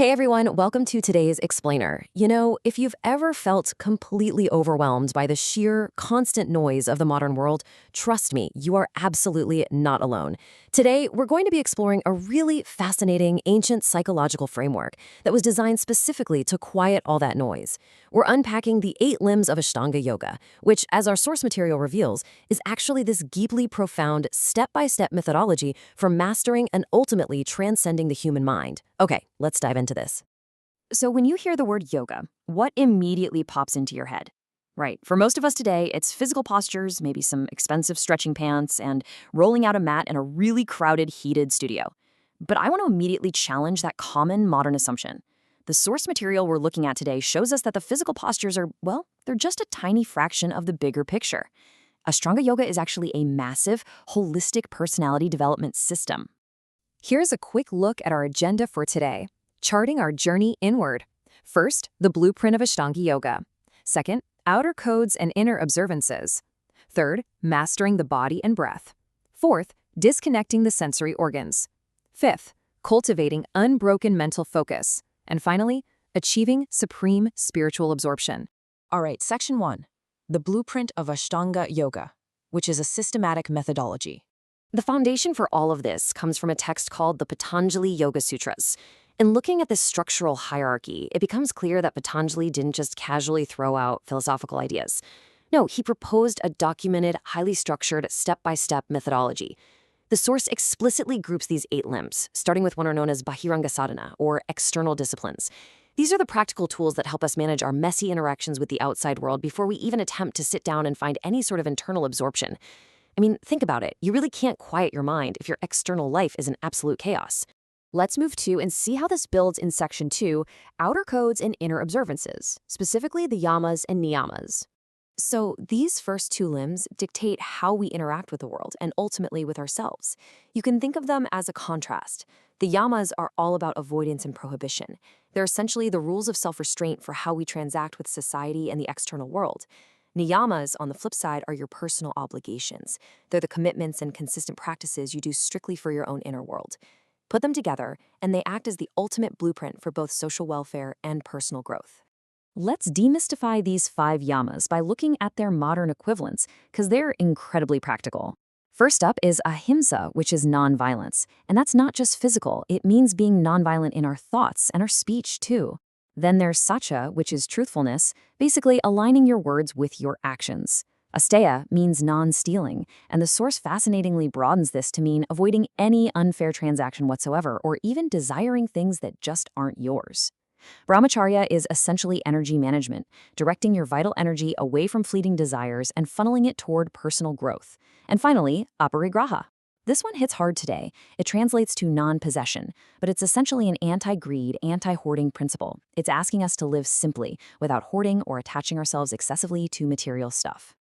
Hey everyone, welcome to today's Explainer. If you've ever felt completely overwhelmed by the sheer, constant noise of the modern world, trust me, you are absolutely not alone. Today, we're going to be exploring a really fascinating ancient psychological framework that was designed specifically to quiet all that noise. We're unpacking the 8 limbs of Ashtanga Yoga, which, as our source material reveals, is actually this deeply profound, step-by-step methodology for mastering and ultimately transcending the human mind. Okay, let's dive into this. So when you hear the word yoga, what immediately pops into your head? Right. For most of us today, it's physical postures, maybe some expensive stretching pants, and rolling out a mat in a really crowded, heated studio. But I want to immediately challenge that common modern assumption. The source material we're looking at today shows us that the physical postures are, well, they're just a tiny fraction of the bigger picture. Ashtanga Yoga is actually a massive, holistic personality development system. Here's a quick look at our agenda for today, charting our journey inward. First, the blueprint of Ashtanga Yoga. Second, outer codes and inner observances. Third, mastering the body and breath. Fourth, disconnecting the sensory organs. Fifth, cultivating unbroken mental focus. And finally, achieving supreme spiritual absorption. All right, Section 1, the blueprint of Ashtanga Yoga, which is a systematic methodology. The foundation for all of this comes from a text called the Patanjali Yoga Sutras. In looking at this structural hierarchy, it becomes clear that Patanjali didn't just casually throw out philosophical ideas. No, he proposed a documented, highly structured, step-by-step methodology. The source explicitly groups these 8 limbs, starting with what are known as Bahiranga Sadhana, or external disciplines. These are the practical tools that help us manage our messy interactions with the outside world before we even attempt to sit down and find any sort of internal absorption. I mean, think about it. You really can't quiet your mind if your external life is in absolute chaos. Let's move to and see how this builds in Section 2, outer codes and inner observances, specifically the yamas and niyamas. So these first 2 limbs dictate how we interact with the world and ultimately with ourselves. You can think of them as a contrast. The yamas are all about avoidance and prohibition. They're essentially the rules of self-restraint for how we transact with society and the external world. Niyamas, on the flip side, are your personal obligations. They're the commitments and consistent practices you do strictly for your own inner world. Put them together, and they act as the ultimate blueprint for both social welfare and personal growth. Let's demystify these 5 yamas by looking at their modern equivalents, because they're incredibly practical. First up is ahimsa, which is nonviolence. And that's not just physical, it means being nonviolent in our thoughts and our speech, too. Then there's satya, which is truthfulness, basically aligning your words with your actions. Asteya means non-stealing, and the source fascinatingly broadens this to mean avoiding any unfair transaction whatsoever or even desiring things that just aren't yours. Brahmacharya is essentially energy management, directing your vital energy away from fleeting desires and funneling it toward personal growth. And finally, aparigraha. This one hits hard today. It translates to non-possession, but it's essentially an anti-greed, anti-hoarding principle. It's asking us to live simply, without hoarding or attaching ourselves excessively to material stuff.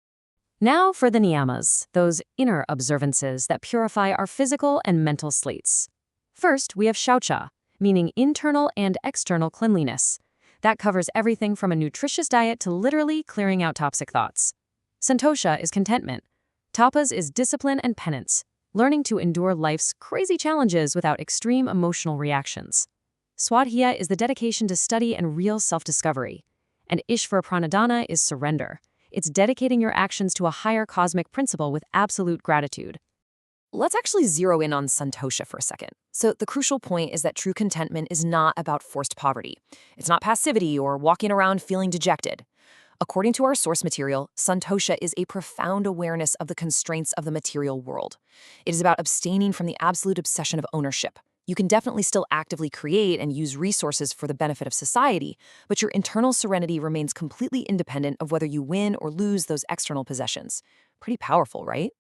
Now for the niyamas, those inner observances that purify our physical and mental slates. First, we have shaucha, meaning internal and external cleanliness. That covers everything from a nutritious diet to literally clearing out toxic thoughts. Santosha is contentment. Tapas is discipline and penance, learning to endure life's crazy challenges without extreme emotional reactions. Swadhyaya is the dedication to study and real self-discovery. And Ishvara Pranadhana is surrender. It's dedicating your actions to a higher cosmic principle with absolute gratitude. Let's actually zero in on Santosha for a second. So the crucial point is that true contentment is not about forced poverty. It's not passivity or walking around feeling dejected. According to our source material, Santosha is a profound awareness of the constraints of the material world. It is about abstaining from the absolute obsession of ownership. You can definitely still actively create and use resources for the benefit of society, but your internal serenity remains completely independent of whether you win or lose those external possessions. Pretty powerful, right?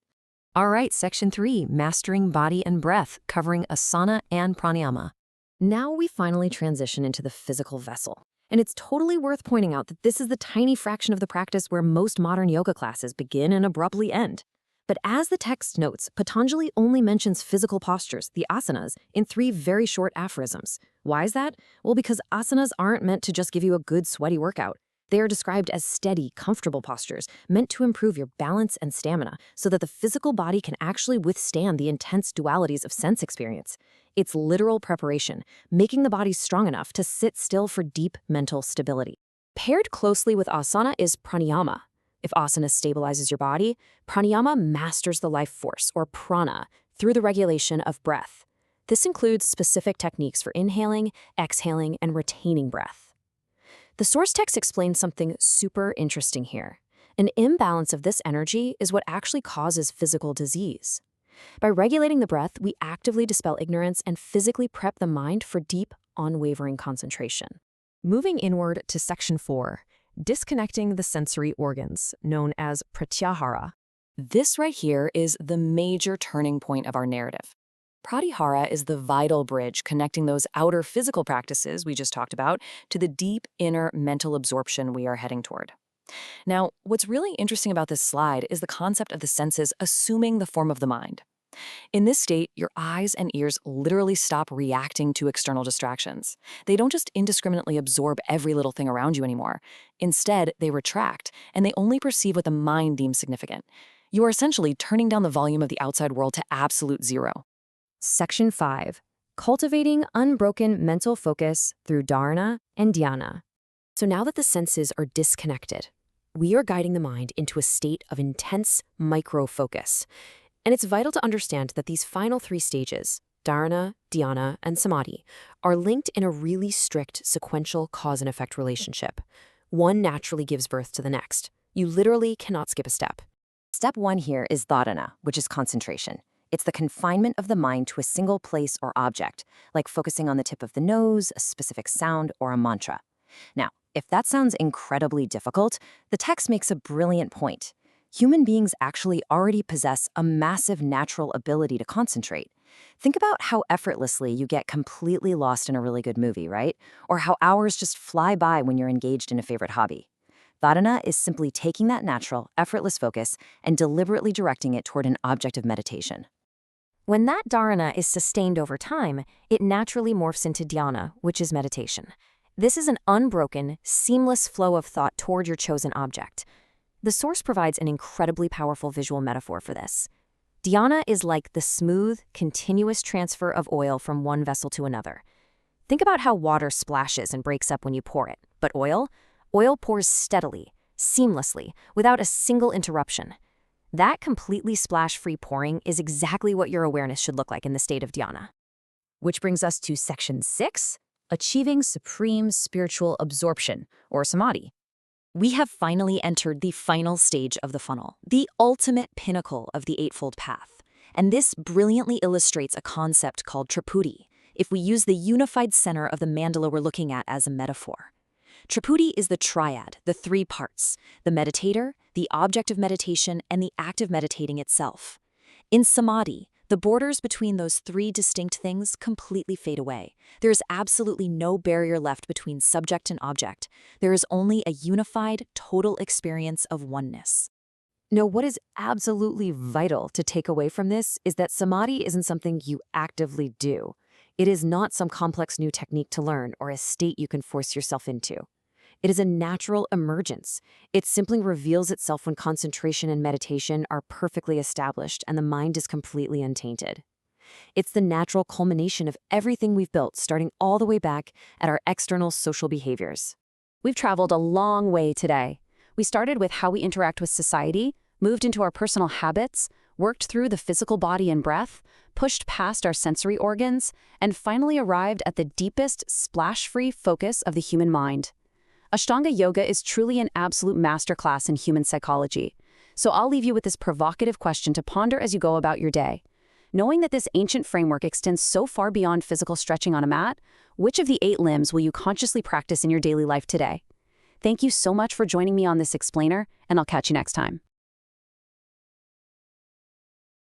All right, Section 3, mastering body and breath, covering asana and pranayama. Now we finally transition into the physical vessel. And it's totally worth pointing out that this is the tiny fraction of the practice where most modern yoga classes begin and abruptly end. But as the text notes, Patanjali only mentions physical postures, the asanas, in 3 very short aphorisms. Why is that? Well, because asanas aren't meant to just give you a good sweaty workout. They are described as steady, comfortable postures meant to improve your balance and stamina so that the physical body can actually withstand the intense dualities of sense experience. It's literal preparation, making the body strong enough to sit still for deep mental stability. Paired closely with asana is pranayama. If asana stabilizes your body, pranayama masters the life force, or prana, through the regulation of breath. This includes specific techniques for inhaling, exhaling, and retaining breath. The source text explains something super interesting here. An imbalance of this energy is what actually causes physical disease. By regulating the breath, we actively dispel ignorance and physically prep the mind for deep, unwavering concentration. Moving inward to section 4, disconnecting the sensory organs, known as pratyahara. This right here is the major turning point of our narrative. Pratyahara is the vital bridge connecting those outer physical practices we just talked about to the deep inner mental absorption we are heading toward. Now, what's really interesting about this slide is the concept of the senses assuming the form of the mind. In this state, your eyes and ears literally stop reacting to external distractions. They don't just indiscriminately absorb every little thing around you anymore. Instead, they retract, and they only perceive what the mind deems significant. You are essentially turning down the volume of the outside world to absolute zero. Section 5. Cultivating unbroken mental focus through dharana and dhyana. So now that the senses are disconnected, we are guiding the mind into a state of intense micro-focus. And it's vital to understand that these final 3 stages, dharana, dhyana, and samadhi, are linked in a really strict sequential cause and effect relationship. One naturally gives birth to the next. You literally cannot skip a step. Step 1 here is dharana, which is concentration. It's the confinement of the mind to a single place or object, like focusing on the tip of the nose, a specific sound, or a mantra. Now, if that sounds incredibly difficult, the text makes a brilliant point. Human beings actually already possess a massive natural ability to concentrate. Think about how effortlessly you get completely lost in a really good movie, right? Or how hours just fly by when you're engaged in a favorite hobby. Dharana is simply taking that natural, effortless focus and deliberately directing it toward an object of meditation. When that dharana is sustained over time, it naturally morphs into dhyana, which is meditation. This is an unbroken, seamless flow of thought toward your chosen object. The source provides an incredibly powerful visual metaphor for this. Dhyana is like the smooth, continuous transfer of oil from one vessel to another. Think about how water splashes and breaks up when you pour it, but oil pours steadily, seamlessly, without a single interruption. That completely splash-free pouring is exactly what your awareness should look like in the state of dhyana. Which brings us to section 6, achieving supreme spiritual absorption, or samadhi. We have finally entered the final stage of the funnel, the ultimate pinnacle of the Eightfold Path. And this brilliantly illustrates a concept called tripudi, if we use the unified center of the mandala we're looking at as a metaphor. Tripudi is the triad, the 3 parts, the meditator, the object of meditation, and the act of meditating itself. In samadhi, the borders between those 3 distinct things completely fade away. There is absolutely no barrier left between subject and object. There is only a unified, total experience of oneness. Now, what is absolutely vital to take away from this is that samadhi isn't something you actively do. It is not some complex new technique to learn or a state you can force yourself into. It is a natural emergence. It simply reveals itself when concentration and meditation are perfectly established and the mind is completely untainted. It's the natural culmination of everything we've built, starting all the way back at our external social behaviors. We've traveled a long way today. We started with how we interact with society, moved into our personal habits, worked through the physical body and breath, pushed past our sensory organs, and finally arrived at the deepest, splash-free focus of the human mind. Ashtanga Yoga is truly an absolute masterclass in human psychology. So I'll leave you with this provocative question to ponder as you go about your day. Knowing that this ancient framework extends so far beyond physical stretching on a mat, which of the 8 limbs will you consciously practice in your daily life today? Thank you so much for joining me on this explainer, and I'll catch you next time.